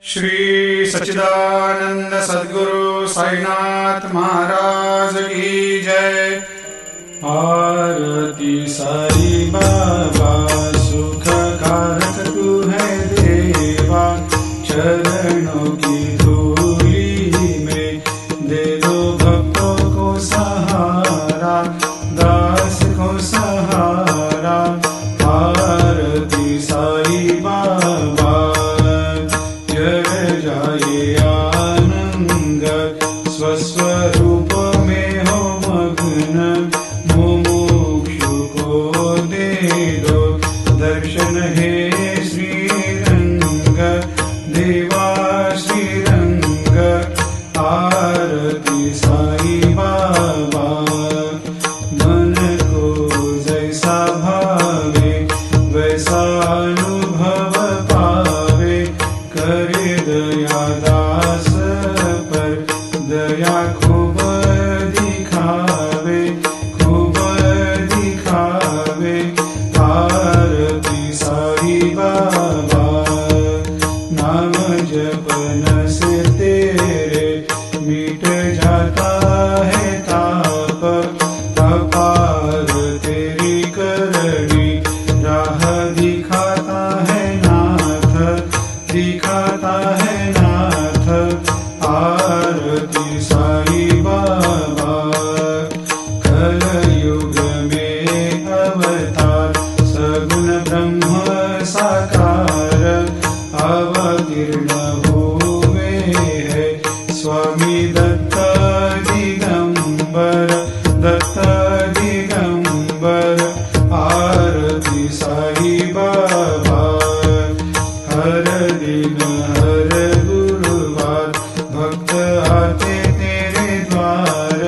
श्री सच्चिदानंद सद्गुरु साईनाथ महाराज की जय। आरती साई बाबा सुख कारक तू है देवा, चरणों की धूली में दे दो भक्तों को सहारा, दास को सहारा। आरती साई बाबा जय जाए आनंद, स्वस्वरूप में हो मग्न, मुमुक्षु को दे दो दर्शन हे श्रीरंग, देवा श्रीरंग। आरती साई बाबा मन को जैसा भावे वैसा अनुभव पावे, करे दया दास पर दया खूब दिखावे, खूब दिखावे। आरती साई बाबा नाम जपन से तेरे मिट जाता है ताप, अपार तेरी करनी राह दिखाता है नाथ, दिखाता है नाथ। आरती साई बाबा कलयुग में अवतार, सगुण ब्रह्म साकार, अवतीर्ण हुए है स्वामी दत्त दिगंबर, दत्त दिगंबर। आरती साई बाबा हर दिन हर गुरुवार भक्त आते तेरे द्वार,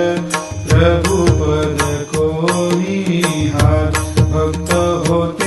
प्रभु पद को निहार भक्त होते